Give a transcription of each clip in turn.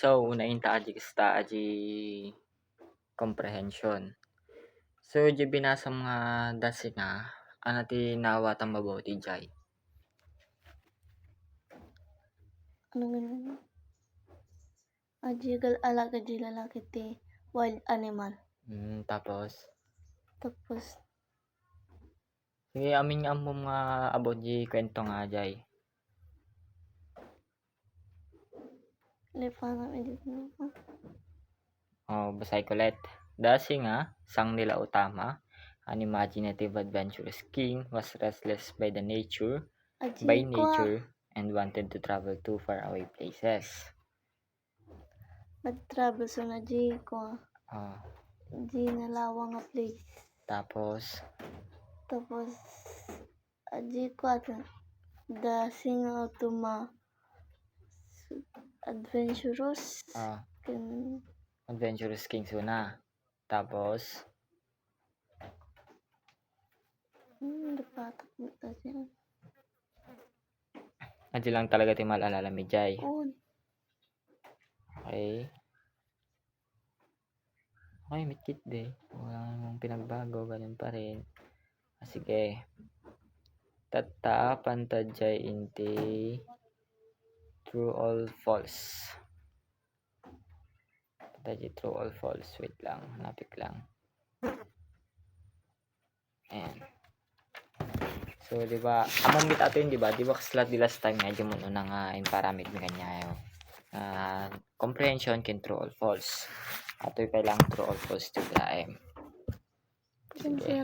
So, unahin ta aji kasta aji comprehension. So, di binasa nga dasi nga, ano ti nawatan mabaw ti jay. Ano ganun? Aji alaga di lalaki ti wild animal. Tapos, Tapos, sige amin nga mo nga about di kwento nga jay. lefana edit mo. Basay ko let. Dasi nga, sang nila utama, an imaginative adventurous king was restless by nature, and wanted to travel to faraway places. Nag-travel so na di ko. Ah, Di nalawa nga place. tapos, Aji ko ato. Dasi nga utuma adventurous. Ken adventurous king suna. Tapos, dapat mo kasi. adi lang talaga ti maalala mi jay. On. Okay. Okay, mitkit de. Wala namang pinagbago, ganun pa rin. Sige. Tata pantajay inti true all false. Pantajay true all false. Wait lang, hanapik lang. Ayan. So, di ba, among bit ato yun, di ba? Di ba kaslat di last time medyo mo na nga in paramit mi kanyayo. Comprehension can true all false. Ato yung kailangan true all false to blaim. Sige.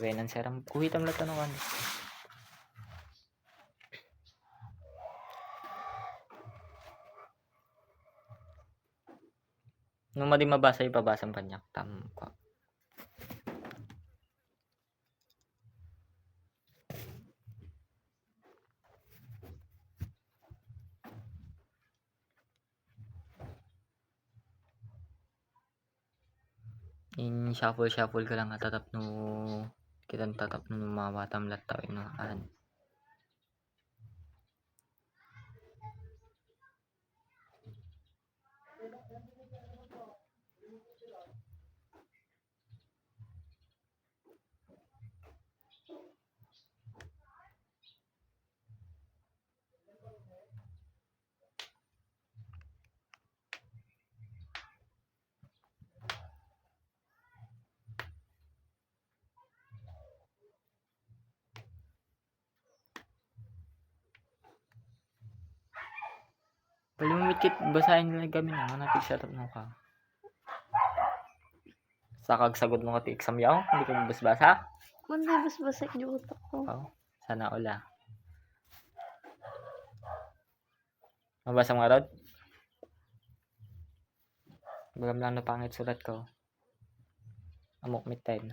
Wenan seram kuhitam na tanungan. Nung madi mabasa ipabasang kanyak tam ko. In shuffle ka lang tatap no kitang tatap no mawatam lataw inakan. Palumikit basahin nila kami na hanapik sa tatap no ka. Sakag sagot mo nga ti exam yaw, hindi ka basbasa? Man basbasa yung utak ko. Sana ula. Mabasa mo nga rod? Bagam lang na pangit sulat ko. Amok mitin.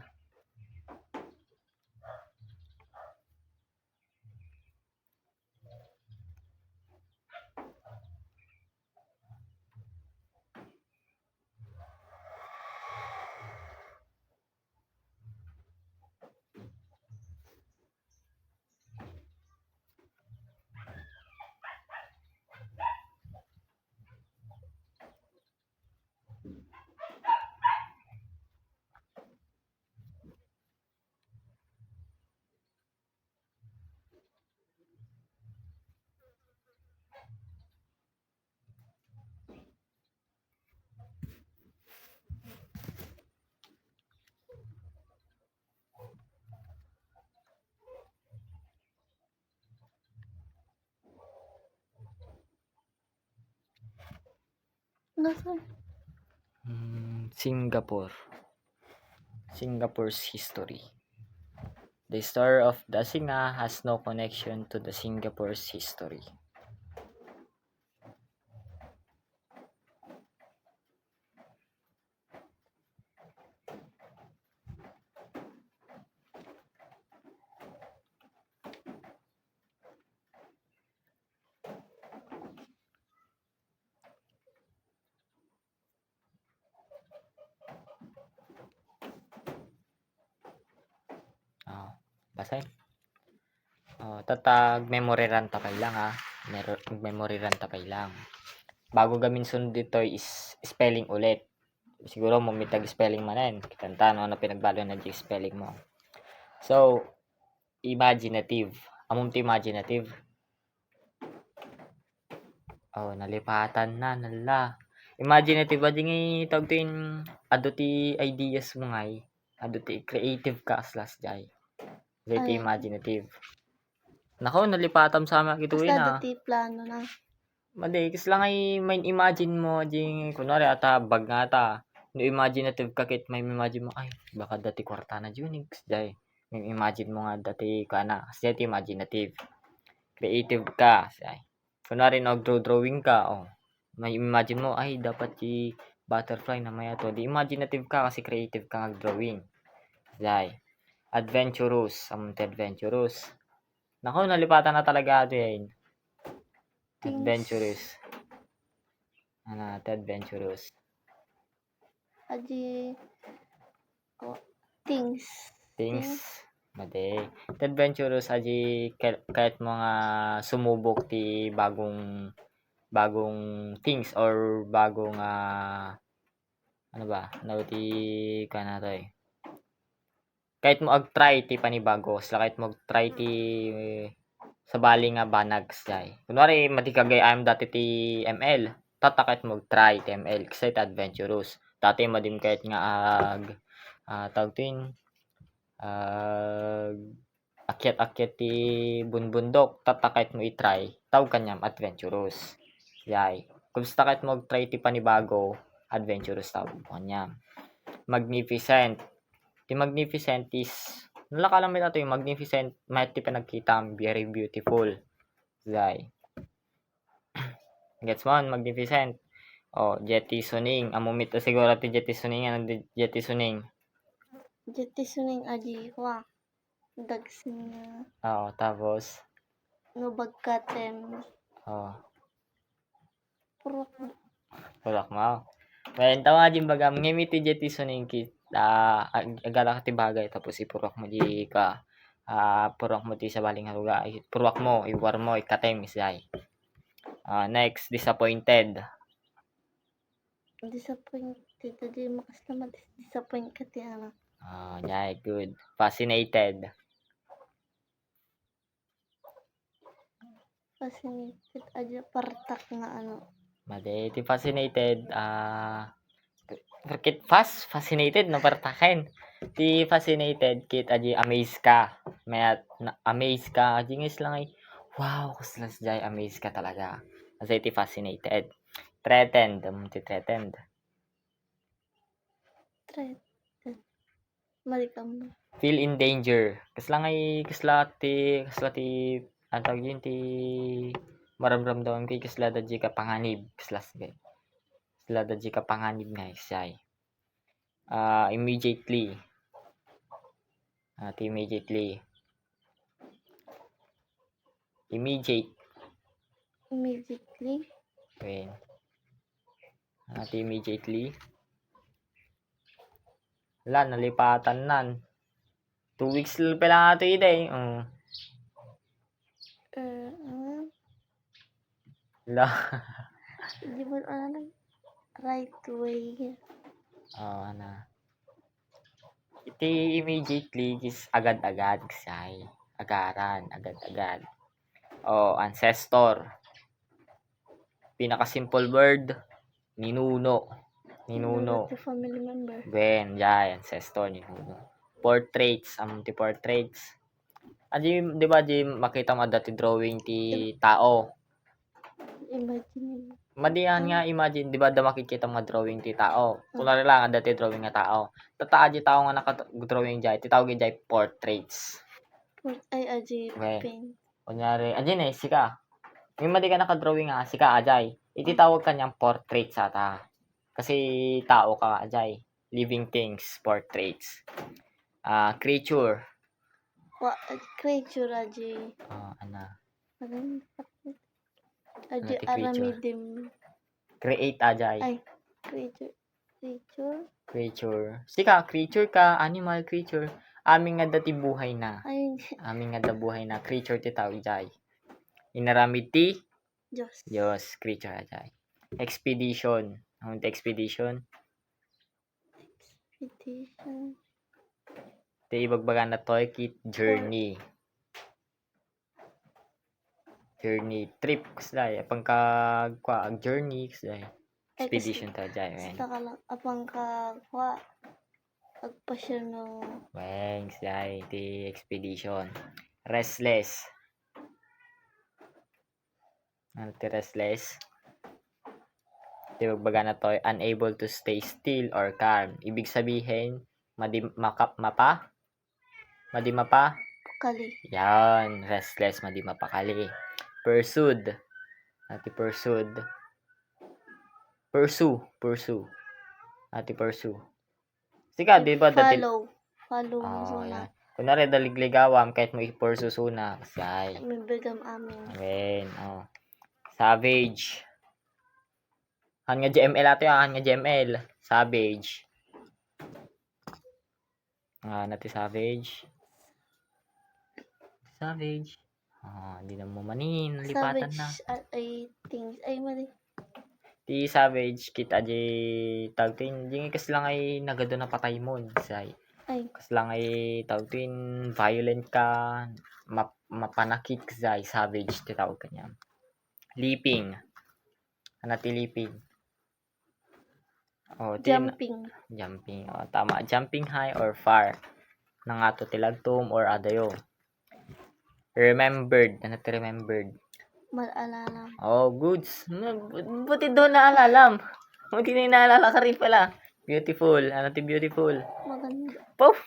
Nasaan? Singapore's history. The story of Dasinga has no connection to the Singapore's history. Basahin. Tatag memory run ta kailang memory run ta kailang. bago gamin sunod dito is spelling ulit. Siguro mo mitag spelling manen. Kitanta no na pinagbalo na di spelling mo. So, imaginative. Amom ti imaginative. Oh, nalipatan na nala. Imaginative ba dingi tawag tin ado ti ideas mo ngay. Ado ti creative ka aslas jay. Ti Ay. imaginative. Nako, nalipatam sa ama kituin Basta ah. dati plano na. Madi, kasi lang ay may imagine mo ding kunwari ata bag nga ta. No imaginative ka kit may imagine mo ay baka dati kwarta na Unix jay. May imagine mo nga dati ka na kasi dati imaginative. Creative ka say. Kunwari nagdo-drawing ka oh. May imagine mo ay dapat si butterfly na maya to. Di imaginative ka kasi creative ka nag-drawing. Jay. Adventurous, adventurous. Nako, nalipatan na talaga ato yan. Adventurous. Ano, adventurous. Aji, oh, things. Things. Madi. Adventurous aji kahit mga sumubok ti bagong things or bagong ano ba? Ano ti kana to eh. Kahit mo ag-try ti panibago, kahit mo ag-try ti sa bali nga banags jay. Kunwari matikagay dati ti ML, tatakit mo try ti ML kasi ti adventurous. Dati madim kahit nga tawag tin akyat-akyat ti bunbundok, tatakit mo i-try, tawag kanyam adventurous. Yay. Kung takit mo try ti panibago, adventurous tawag kanyam. Magnificent. Ti magnificent is nalakalam mo ito yung magnificent, may ti pinagkita very beautiful. Yay. Gets mo, magnificent. Oh, jettisoning. Amumit na siguro ti jettisoning. Ano di jettisoning? Jettisoning aji, wa. Dagsing na. Oo, tapos? No bagkatem. Oo. Purok. Pulak mo. Well, tawa din baga, ngimit ti jettisoning kit. Agala ka ti bagay, tapos ipurok mo di ka. Purok mo ti sa baling haruga. Purok mo, iwar mo, ikatem isay. Next, disappointed. Disappointed. Aji, makas naman disappoint ka ti ano. Yeah, good. Fascinated. Fascinated. Aji, partak nga ano. Madi, ti fascinated, fascinated no partaken. Ti fascinated kit aji amaze ka. Mayat amaze ka, jingis lang ay wow, kuslas jay amaze ka talaga. Kasi ti fascinated. Threatened, ti threatened. Threatened. Malikam. Feel in danger. Kasla ti ang tawag yun ti maramramdaman kay kasla dadji ka panganib. Kaslas gay. Kasla dadji ka panganib nga isay. Immediately. Ti immediately. Immediate. Immediately. Okay. Ti immediately. Wala, nalipatan nan. 2 weeks pa lang ato ida eh. Wala. Di mo alam. Right way. Ano. Iti immediately is agad-agad say. Agaran, agad-agad. Ancestor. Pinaka-simple word, ninuno. Ninuno. Family member. Ben, jay, ancestor, ninuno. Portraits, ti portraits. Di ba makita mo dati drawing ti tao? Imagine. Madiyan nga imagine, di ba makikita mga drawing ti tao? Kunwari lang dati drawing nga tao. Tataa di tao nga naka-drawing jay, ti tawag jay portraits. Aji, Okay. paint. Kunyari, ajin sika. May madi ka naka-drawing nga, sika ajay. Ititawag kanyang portraits ata. Kasi tao ka ajay. Living things, portraits. Creature. Creature aji. Ano? Aji ti creature? aramidim. Create ajay. Ay, creature. Creature. Sika, creature ka, animal creature. Aming nga dati buhay na. Ay, Aming nga da buhay na. Creature ti tawag jay. Inaramid ti? Diyos. Diyos, creature ajay. Expedition. Ang expedition. Petition. Di ibagbaga na toy kit journey. Journey trip kasday pangka ang journey kasday. Expedition ta jay wen. Basta ka lang, apang kwa, agpasya no. Wen kasday ti expedition. Restless. Ano ti restless? Di ibagbaga na toy unable to stay still or calm. Ibig sabihin madi mapa? Kali. Yan, restless, madi mapakali. Pursued. Ati pursued. Pursue. Ati pursue. Sika, di ba? Follow. Follow mo Oh, suna. yan. Kunwari, daligligawam, kahit mo i-pursue suna. Kasay. May bigam amin. Amen. Oh. Savage. Han nga GML ato yan. Han nga GML. Savage. Nati savage. Savage. Hindi na mo manin. Lipatan na. Savage, I think, ay mali. Ti savage kita di tawtin di kas lang ay nagado na patay mo say Ay, kas lang ay tawtin violent ka mapanakit say savage ti tawag kanya. Leaping. Ano ti leaping? Jumping. Tama. Jumping high or far. Nangato ti lagtom or adayo. Remembered. Ano ti remembered? malaalala. Goods. Buti doon naalalam. Buti na inaalala ka rin pala. Beautiful. Ano ti beautiful? Maganda. Poof!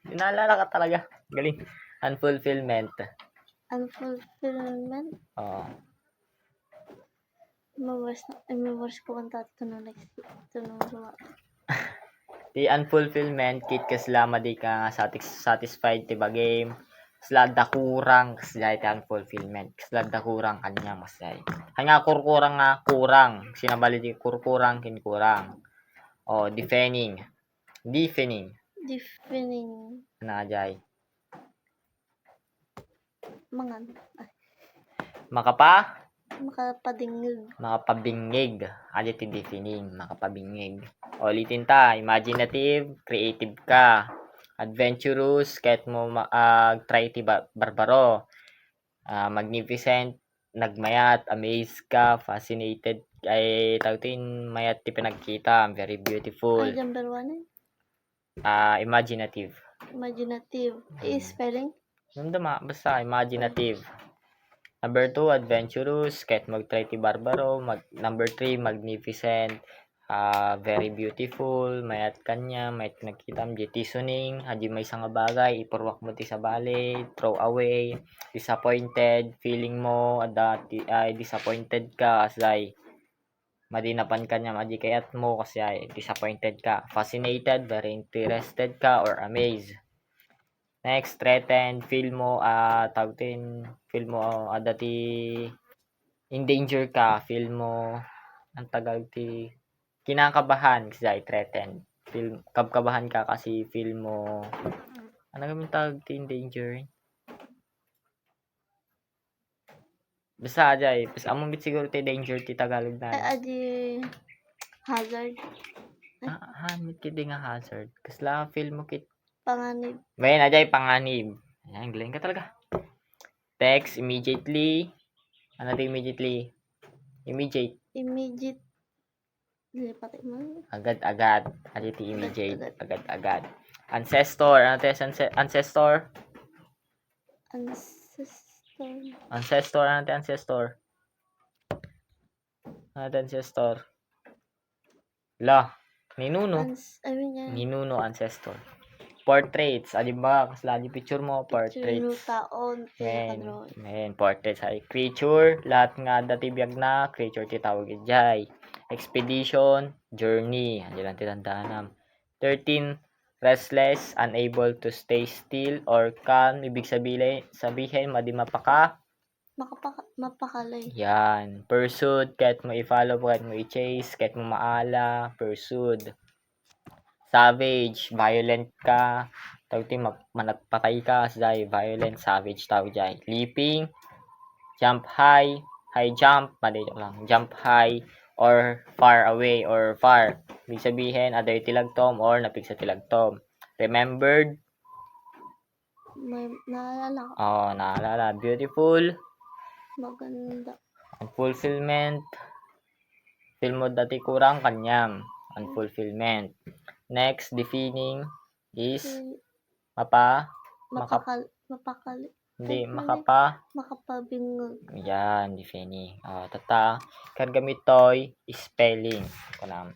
Inaalala ka talaga. Galing. Unfulfillment. Unfulfillment. Oo. May-wars ko kanta ito na next. Ito na masama. Ti unfulfillment, kit kasla madi ka satisfied ti ba game. Kasla da kurang kasla ti unfulfillment. Kasla da kurang kanya masay. Hanga kurkurang nga kurang. Sinabali ti kurkurang kinkurang. Deafening. Ano ajay? Makapabingig. Adi ti deafening. Makapabingig. Ulitin ta. Imaginative. Creative ka. Adventurous. Kahit mo try ti barbaro. Magnificent. Nagmayat. Amazed ka. Fascinated. Ay tawtin mayat ti pinagkita. Very beautiful. Ay, number 1 Imaginative. Imaginative. Spelling? Nandama, basta imaginative. Number 2, adventurous. Kahit mag-try ti barbaro. Number 3, magnificent. Very beautiful. Mayat kanya. Mayat nagkitam. Jetisoning. Haji may isang bagay. Ipurwak mo ti sa bali. Throw away. Disappointed. Feeling mo. Disappointed ka. Asay. Madinapan ka niya. Maji kayat mo. Kasi ay disappointed ka. Fascinated. Very interested ka. Or amazed. Next, threatened, feel mo, dati in danger ka, feel mo, ang tagal ti, kinakabahan, kasi threatened. Feel, kabkabahan ka kasi feel mo, ano gamit tawag ti in danger? Basta, ajay, basta among bit siguro ti danger ti Tagalog na. Adi, hazard. Mit kiti nga hazard. Kasla, feel mo kit, Panganib. Bayan, ajay, panganib. Ayan, galing ka talaga. Text, immediately. Ano ito immediately? Immediate. Lipat mo. Agad-agad. Ano ito immediate? Agad-agad. Ancestor. Ano ito ancestor? Ancestor. Ano ito ancestor? Ano ito ancestor? Ninuno. Ninuno ancestor. Portraits. Ba, kasla di picture mo, portraits. Portraits ay creature, lahat nga dati biyag na, creature ti tawag ijay. Expedition, journey, andi lang titandaan. 13, restless, unable to stay still or calm, ibig sabihin, madi mapakalay. Yan. Pursued, kahit mo i-follow, kahit mo i-chase, kahit mo maala, pursued. Savage, violent ka. Tawti managpatay ka, say violent, savage tawag jay. Leaping, jump high jump, jump high or far away or far. Ibig sabihin, aday tilagtom or napig sa tilagtom. Remembered, May naalala ko. naalala. Beautiful, Maganda. fulfillment, feel mo dati kurang kanyam, unfulfillment. Next, defining is Si- mapakali, hindi, makapabingog. yan, defining. Tata, kan gamit toy, spelling. Kanam.